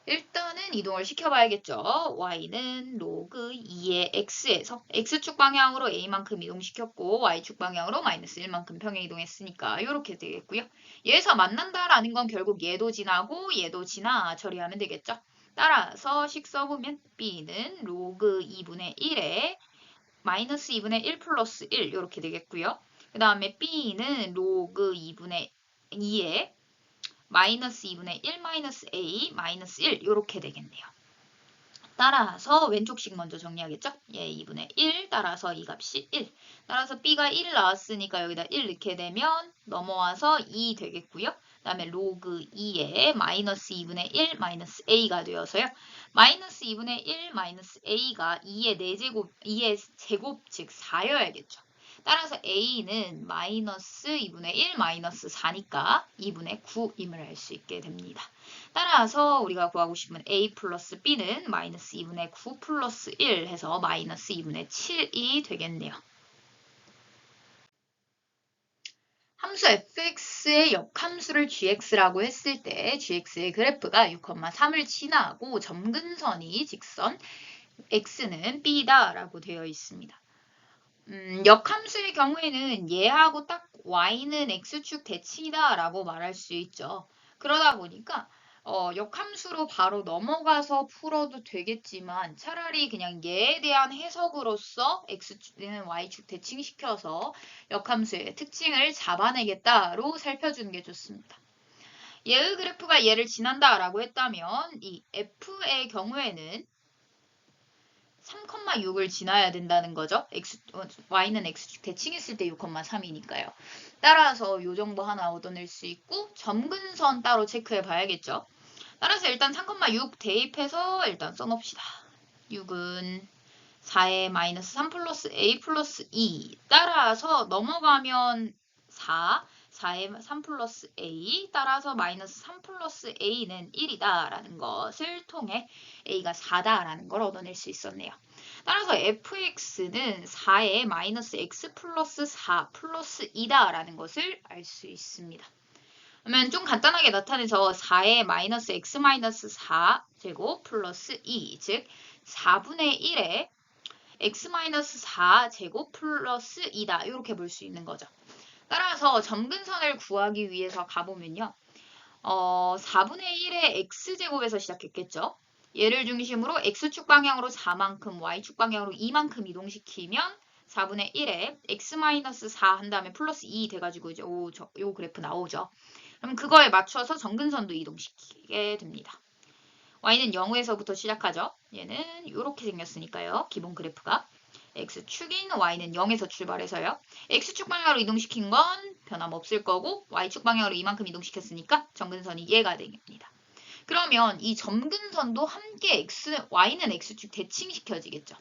Speaker 1: 일단은 이동을 시켜봐야겠죠. y는 로그 2의 x에서 x축 방향으로 a만큼 이동시켰고 y축 방향으로 마이너스 1만큼 평행이동했으니까 이렇게 되겠고요. 얘에서 만난다라는 건 결국 얘도 지나고 얘도 지나 처리하면 되겠죠. 따라서 식 써보면 b는 로그 2분의 1에 마이너스 2분의 1 플러스 1 이렇게 되겠고요. 그 다음에 b는 로그 2분의 2에 마이너스 2분의 1 마이너스 a 마이너스 1 이렇게 되겠네요. 따라서 왼쪽식 먼저 정리하겠죠? 얘 2분의 1 따라서 이 값이 1. 따라서 b가 1 나왔으니까 여기다 1 넣게 되면 넘어와서 2 되겠고요. 그 다음에 로그 2에 마이너스 2분의 1 마이너스 a가 되어서요. 마이너스 2분의 1 마이너스 a가 2의 4제곱, 2의 제곱 즉 4여야겠죠. 따라서 a는 마이너스 2분의 1 마이너스 4니까 2분의 9임을 알 수 있게 됩니다. 따라서 우리가 구하고 싶은 a 플러스 b는 마이너스 2분의 9 플러스 1 해서 마이너스 2분의 7이 되겠네요. 함수 fx의 역함수를 gx라고 했을 때 gx의 그래프가 6,3을 지나고 점근선이 직선 x는 b다 라고 되어 있습니다. 역함수의 경우에는 얘하고 딱 y는 x축 대칭이다 라고 말할 수 있죠. 그러다 보니까 역함수로 바로 넘어가서 풀어도 되겠지만 차라리 그냥 얘에 대한 해석으로서 x축은 y축 대칭시켜서 역함수의 특징을 잡아내겠다로 살펴주는 게 좋습니다. 얘의 그래프가 얘를 지난다라고 했다면 이 f의 경우에는 3,6을 지나야 된다는 거죠. y는 x축 대칭했을 때 6,3이니까요. 따라서 이 정도 하나 얻어낼 수 있고 점근선 따로 체크해 봐야겠죠. 따라서 일단 3,6 대입해서 일단 써놓읍시다. 6은 4에 마이너스 3 플러스 a 플러스 2 따라서 넘어가면 4에 3 플러스 a 따라서 마이너스 3 플러스 a는 1이다 라는 것을 통해 a가 4다 라는 걸 얻어낼 수 있었네요. 따라서 fx는 4에 마이너스 x 플러스 4 플러스 2다 라는 것을 알 수 있습니다. 그러면 좀 간단하게 나타내서 4에 마이너스 x 마이너스 4 제곱 플러스 2, 즉 4분의 1에 x 마이너스 4 제곱 플러스 2다 이렇게 볼 수 있는 거죠. 따라서 점근선을 구하기 위해서 가보면요. 4분의 1의 x제곱에서 시작했겠죠. 얘를 중심으로 x축 방향으로 4만큼, y축 방향으로 2만큼 이동시키면 4분의 1에 x-4 한 다음에 플러스 2 돼가지고 이제 요 그래프 나오죠. 그럼 그거에 맞춰서 점근선도 이동시키게 됩니다. y는 0에서부터 시작하죠. 얘는 이렇게 생겼으니까요. 기본 그래프가. x축인 y는 0에서 출발해서요. x축 방향으로 이동시킨 건 변함없을 거고 y축 방향으로 이만큼 이동시켰으니까 점근선이 얘가 됩니다. 그러면 이 점근선도 함께 y는 x축 대칭시켜지겠죠.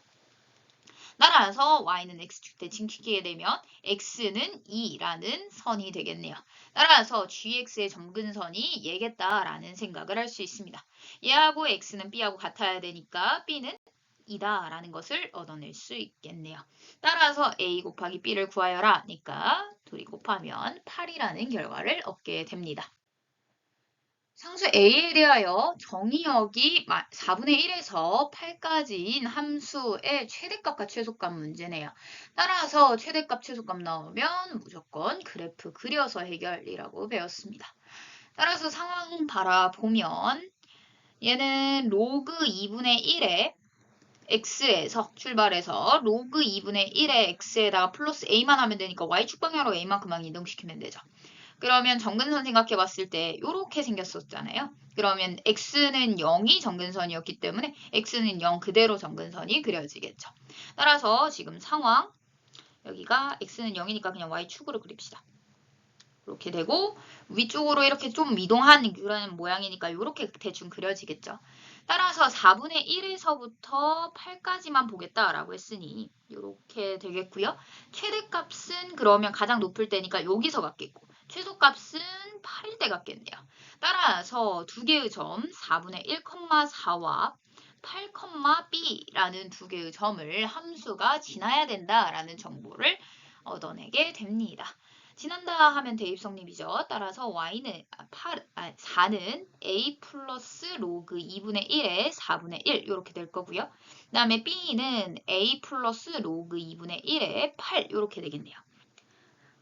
Speaker 1: 따라서 y는 x축 대칭시키게 되면 x는 2라는 선이 되겠네요. 따라서 gx의 점근선이 얘겠다라는 생각을 할 수 있습니다. 얘하고 x는 b하고 같아야 되니까 b는 2다라는 것을 얻어낼 수 있겠네요. 따라서 a 곱하기 b를 구하여라 니까 둘이 곱하면 8이라는 결과를 얻게 됩니다. 상수 a에 대하여 정의역이 4분의 1에서 8까지인 함수의 최대값과 최소값 문제네요. 따라서 최대값, 최소값 나오면 무조건 그래프 그려서 해결이라고 배웠습니다. 따라서 상황 바라보면 얘는 로그 2분의 1에 x에서 출발해서 로그 2분의 1에 x에다가 플러스 a만 하면 되니까 y축 방향으로 a만큼만 이동시키면 되죠. 그러면 점근선 생각해 봤을 때 이렇게 생겼었잖아요. 그러면 x는 0이 점근선이었기 때문에 x는 0 그대로 점근선이 그려지겠죠. 따라서 지금 상황 여기가 x는 0이니까 그냥 y축으로 그립시다. 이렇게 되고 위쪽으로 이렇게 좀 이동한 그런 모양이니까 이렇게 대충 그려지겠죠. 따라서 4분의 1에서부터 8까지만 보겠다라고 했으니 이렇게 되겠고요. 최대값은 그러면 가장 높을 때니까 여기서 같겠고 최소값은 8일 때 같겠네요. 따라서 두 개의 점 4분의 1,4와 8, b라는 두 개의 점을 함수가 지나야 된다라는 정보를 얻어내게 됩니다. 지난다 하면 대입성립이죠. 따라서 y는 4는 a 플러스 로그 2분의 1에 4분의 1 이렇게 될 거고요. 그 다음에 b는 a 플러스 로그 2분의 1에 8 이렇게 되겠네요.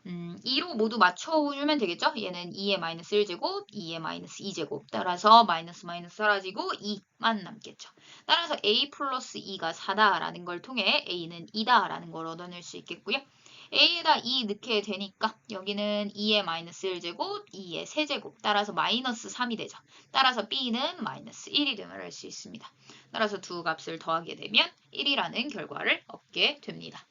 Speaker 1: 2로 모두 맞춰주면 되겠죠? 얘는 2의 마이너스 1제곱, 2의 마이너스 2제곱. 따라서 마이너스 사라지고 2만 남겠죠. 따라서 a 플러스 2가 4다라는 걸 통해 a는 2다라는 걸 얻어낼 수 있겠고요. a에다 2 넣게 되니까 여기는 2의 마이너스 1제곱, 2의 세제곱. 따라서 마이너스 3이 되죠. 따라서 b는 마이너스 1이 됨을 알 수 있습니다. 따라서 두 값을 더하게 되면 1이라는 결과를 얻게 됩니다.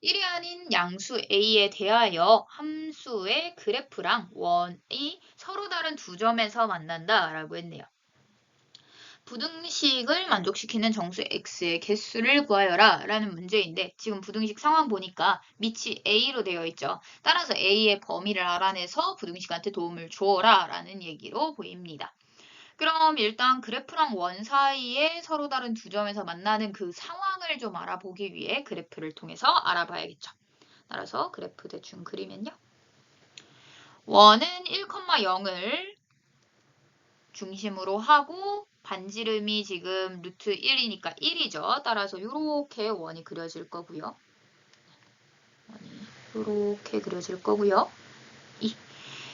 Speaker 1: 1이 아닌 양수 a에 대하여 함수의 그래프랑 원이 서로 다른 두 점에서 만난다라고 했네요. 부등식을 만족시키는 정수 x의 개수를 구하여라 라는 문제인데 지금 부등식 상황 보니까 밑이 a로 되어 있죠. 따라서 a의 범위를 알아내서 부등식한테 도움을 주어라 라는 얘기로 보입니다. 그럼 일단 그래프랑 원 사이에 서로 다른 두 점에서 만나는 그 상황을 좀 알아보기 위해 그래프를 통해서 알아봐야겠죠. 따라서 그래프 대충 그리면요. 원은 1,0을 중심으로 하고 반지름이 지금 루트 1이니까 1이죠. 따라서 이렇게 원이 그려질 거고요. 이렇게 그려질 거고요. 2.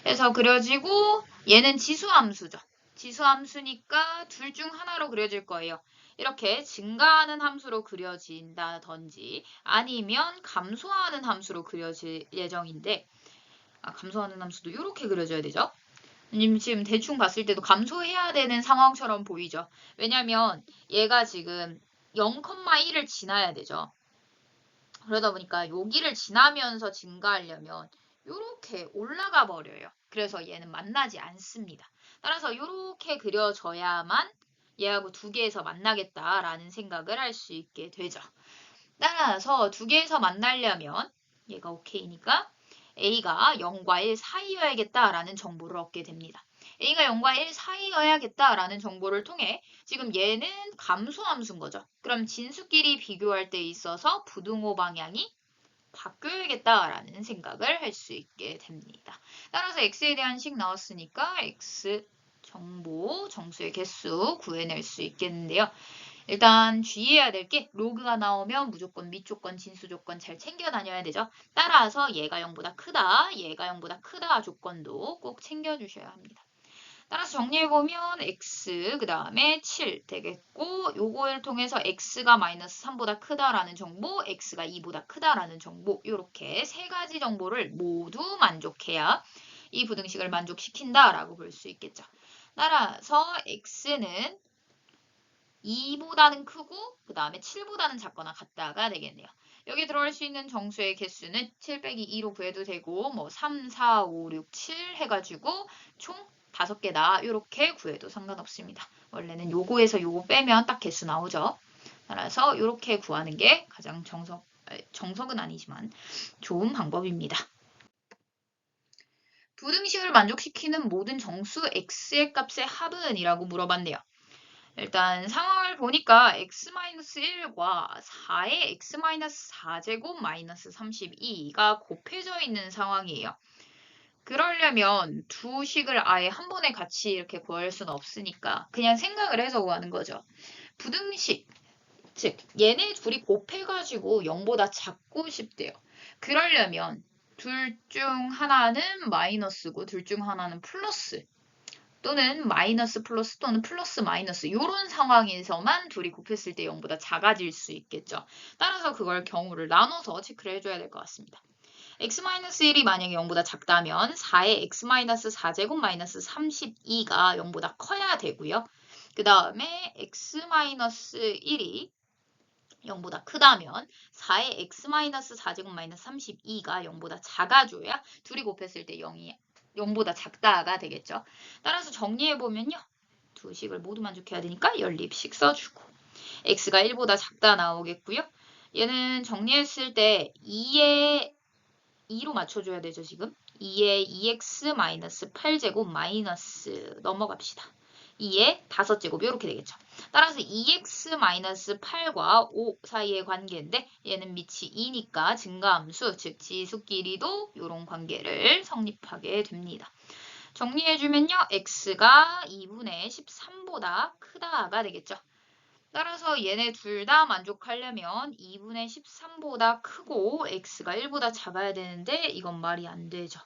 Speaker 1: 해서 그려지고 얘는 지수함수죠. 지수함수니까 둘 중 하나로 그려질 거예요. 이렇게 증가하는 함수로 그려진다든지 아니면 감소하는 함수로 그려질 예정인데 감소하는 함수도 이렇게 그려져야 되죠. 지금 대충 봤을 때도 감소해야 되는 상황처럼 보이죠. 왜냐면 얘가 지금 0,1을 지나야 되죠. 그러다 보니까 여기를 지나면서 증가하려면 이렇게 올라가 버려요. 그래서 얘는 만나지 않습니다. 따라서 이렇게 그려져야만 얘하고 두 개에서 만나겠다라는 생각을 할 수 있게 되죠. 따라서 두 개에서 만나려면 얘가 오케이니까 A가 0과 1 사이여야겠다라는 정보를 얻게 됩니다. A가 0과 1 사이여야겠다라는 정보를 통해 지금 얘는 감소함수인 거죠. 그럼 진수끼리 비교할 때 있어서 부등호 방향이 바뀌어야겠다라는 생각을 할 수 있게 됩니다. 따라서 x에 대한 식 나왔으니까 x 정보, 정수의 개수 구해낼 수 있겠는데요. 일단 주의해야 될 게 로그가 나오면 무조건 밑조건, 진수조건 잘 챙겨 다녀야 되죠. 따라서 얘가 0보다 크다, 얘가 0보다 크다 조건도 꼭 챙겨주셔야 합니다. 따라서 정리해보면 x 그 다음에 7 되겠고 요거를 통해서 x가 마이너스 3보다 크다라는 정보, x가 2보다 크다라는 정보 이렇게 세 가지 정보를 모두 만족해야 이 부등식을 만족시킨다라고 볼 수 있겠죠. 따라서 x는 2보다는 크고 그 다음에 7보다는 작거나 같다가 되겠네요. 여기 들어갈 수 있는 정수의 개수는 7 빼기 2로 구해도 되고 뭐 3, 4, 5, 6, 7 해가지고 총 5개다 이렇게 구해도 상관없습니다. 원래는 요거에서 요거 빼면 딱 개수 나오죠. 따라서 이렇게 구하는 게 가장 정석은 아니지만 좋은 방법입니다. 부등식을 만족시키는 모든 정수 x의 값의 합은 이라고 물어봤네요. 일단 상황을 보니까 x-1과 4의 x-4제곱 마이너스 32가 곱해져 있는 상황이에요. 그러려면 두 식을 아예 한 번에 같이 이렇게 구할 수는 없으니까 그냥 생각을 해서 구하는 거죠. 부등식, 즉 얘네 둘이 곱해가지고 0보다 작고 싶대요. 그러려면 둘 중 하나는 마이너스고 둘 중 하나는 플러스 또는 마이너스 플러스 또는 플러스 마이너스 이런 상황에서만 둘이 곱했을 때 0보다 작아질 수 있겠죠. 따라서 그걸 경우를 나눠서 체크를 해줘야 될 것 같습니다. x-1이 만약에 0보다 작다면 4의 x-4제곱 마이너스 32가 0보다 커야 되고요. 그 다음에 x-1이 0보다 크다면 4의 x-4제곱 마이너스 32가 0보다 작아줘야 둘이 곱했을 때 0보다 작다가 되겠죠. 따라서 정리해보면요. 두 식을 모두 만족해야 되니까 연립식 써주고 x가 1보다 작다 나오겠고요. 얘는 정리했을 때 2에 2로 맞춰줘야 되죠, 지금. 2에 2x-8제곱 마이너스 넘어갑시다. 2에 5제곱 이렇게 되겠죠. 따라서 2x-8과 5 사이의 관계인데 얘는 밑이 2니까 증가함수, 즉 지수끼리도 이런 관계를 성립하게 됩니다. 정리해주면요. x가 2분의 13보다 크다가 되겠죠. 따라서 얘네 둘 다 만족하려면 2분의 13보다 크고 x가 1보다 작아야 되는데 이건 말이 안 되죠.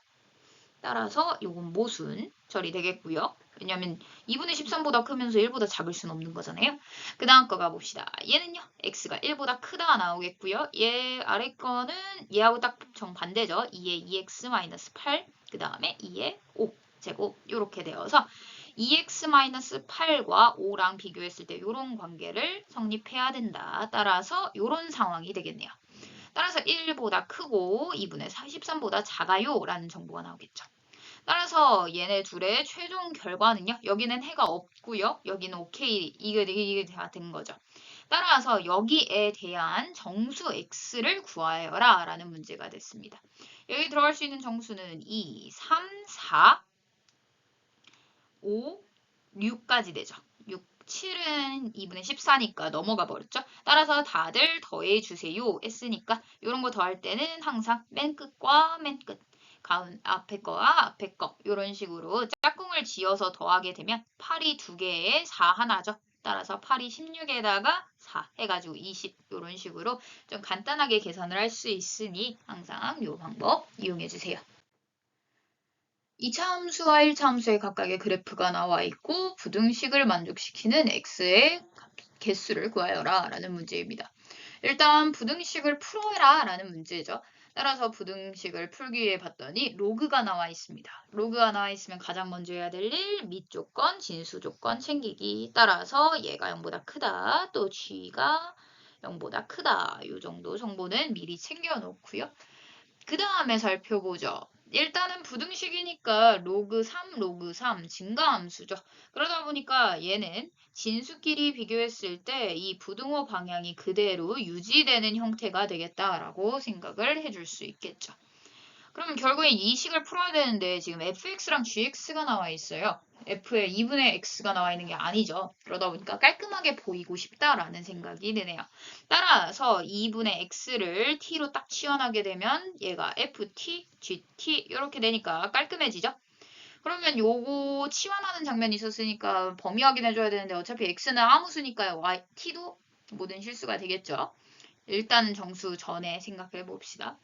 Speaker 1: 따라서 이건 모순 처리되겠고요. 왜냐면 2분의 13보다 크면서 1보다 작을 수는 없는 거잖아요. 그 다음 거 가봅시다. 얘는요. x가 1보다 크다 나오겠고요. 얘 아래 거는 얘하고 딱 정반대죠. 2의 2x-8, 그 다음에 2의 5 제곱 이렇게 되어서 2x-8과 5랑 비교했을 때 이런 관계를 성립해야 된다. 따라서 이런 상황이 되겠네요. 따라서 1보다 크고 2분의 13보다 작아요 라는 정보가 나오겠죠. 따라서 얘네 둘의 최종 결과는요. 여기는 해가 없고요. 여기는 오케이. 이게 다 된 거죠. 따라서 여기에 대한 정수 x를 구하여라 라는 문제가 됐습니다. 여기 들어갈 수 있는 정수는 2, 3, 4, 5, 6까지 되죠. 6, 7은 2분의 14니까 넘어가 버렸죠. 따라서 다들 더해주세요 했으니까 이런 거 더할 때는 항상 맨 끝과 맨 끝, 앞에 거와 앞에 거 이런 식으로 짝꿍을 지어서 더하게 되면 8이 2개에 4 하나죠. 따라서 8이 16에다가 4 해가지고 20 이런 식으로 좀 간단하게 계산을 할 수 있으니 항상 이 방법 이용해주세요. 2차 함수와 1차 함수의 각각의 그래프가 나와 있고 부등식을 만족시키는 x의 개수를 구하여라 라는 문제입니다. 일단 부등식을 풀어라 라는 문제죠. 따라서 부등식을 풀기 위해 봤더니 로그가 나와 있습니다. 로그가 나와 있으면 가장 먼저 해야 될 일, 밑조건, 진수조건 챙기기. 따라서 얘가 0보다 크다. 또 g가 0보다 크다. 이 정도 정보는 미리 챙겨놓고요. 그 다음에 살펴보죠. 일단은 부등식이니까 로그 3, 로그 3 증가함수죠. 그러다 보니까 얘는 진수끼리 비교했을 때 이 부등호 방향이 그대로 유지되는 형태가 되겠다라고 생각을 해줄 수 있겠죠. 그러면 결국에 이 식을 풀어야 되는데 지금 fx랑 gx가 나와 있어요. f에 2분의 x가 나와 있는 게 아니죠. 그러다 보니까 깔끔하게 보이고 싶다라는 생각이 드네요. 따라서 2분의 x를 t로 딱 치환하게 되면 얘가 ft, gt 이렇게 되니까 깔끔해지죠. 그러면 요거 치환하는 장면이 있었으니까 범위 확인해줘야 되는데 어차피 x는 아무 수니까 t도 모든 실수가 되겠죠. 일단은 정수 전에 생각해 봅시다.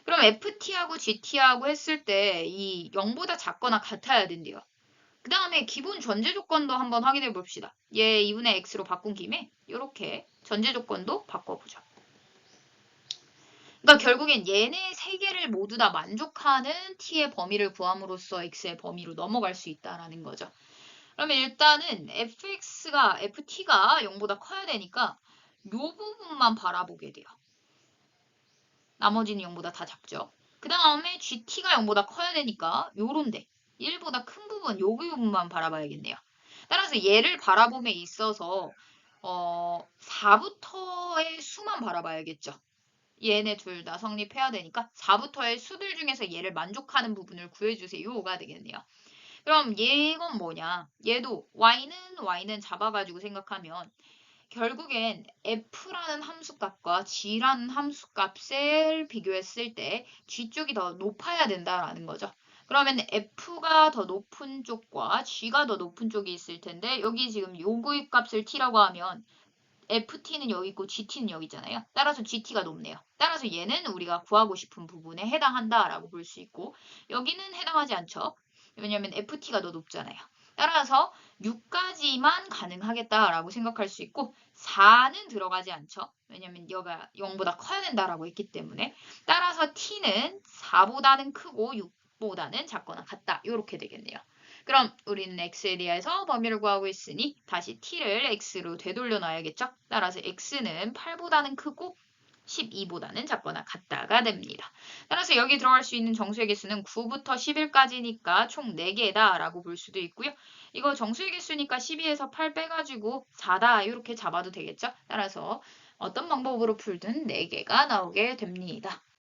Speaker 1: 그럼 FT하고 GT하고 했을 때 이 0보다 작거나 같아야 된대요. 그 다음에 기본 전제 조건도 한번 확인해 봅시다. 얘 2분의 x로 바꾼 김에 이렇게 전제 조건도 바꿔보죠. 그러니까 결국엔 얘네 세 개를 모두 다 만족하는 t의 범위를 구함으로써 x의 범위로 넘어갈 수 있다라는 거죠. 그러면 일단은 ft가 0보다 커야 되니까 요 부분만 바라보게 돼요. 나머지는 0보다 다 작죠. 그 다음에 gt가 0보다 커야 되니까 요런데 1보다 큰 부분, 요 부분만 바라봐야겠네요. 따라서 얘를 바라봄에 있어서 4부터의 수만 바라봐야겠죠. 얘네 둘 다 성립해야 되니까 4부터의 수들 중에서 얘를 만족하는 부분을 구해주세요가 되겠네요. 그럼 얘건 뭐냐? 얘도 y는 잡아가지고 생각하면 결국엔 f라는 함수값과 g라는 함수값을 비교했을 때 g 쪽이 더 높아야 된다라는 거죠. 그러면 f가 더 높은 쪽과 g가 더 높은 쪽이 있을 텐데 여기 지금 요구입 값을 t라고 하면 ft는 여기 있고 gt는 여기 있잖아요. 따라서 gt가 높네요. 따라서 얘는 우리가 구하고 싶은 부분에 해당한다라고 볼 수 있고 여기는 해당하지 않죠. 왜냐면 ft가 더 높잖아요. 따라서 6까지만 가능하겠다라고 생각할 수 있고 4는 들어가지 않죠. 왜냐면 여가 0보다 커야 된다라고 했기 때문에 따라서 t는 4보다는 크고 6보다는 작거나 같다. 이렇게 되겠네요. 그럼 우리는 x에 대해서 범위를 구하고 있으니 다시 t를 x로 되돌려 놔야겠죠? 따라서 x는 8보다는 크고 12보다는 작거나 같다가 됩니다. 따라서 여기 들어갈 수 있는 정수의 개수는 9부터 11까지니까 총 4개다 라고 볼 수도 있고요. 이거 정수의 개수니까 12에서 8 빼가지고 4다 이렇게 잡아도 되겠죠? 따라서 어떤 방법으로 풀든 4개가 나오게 됩니다.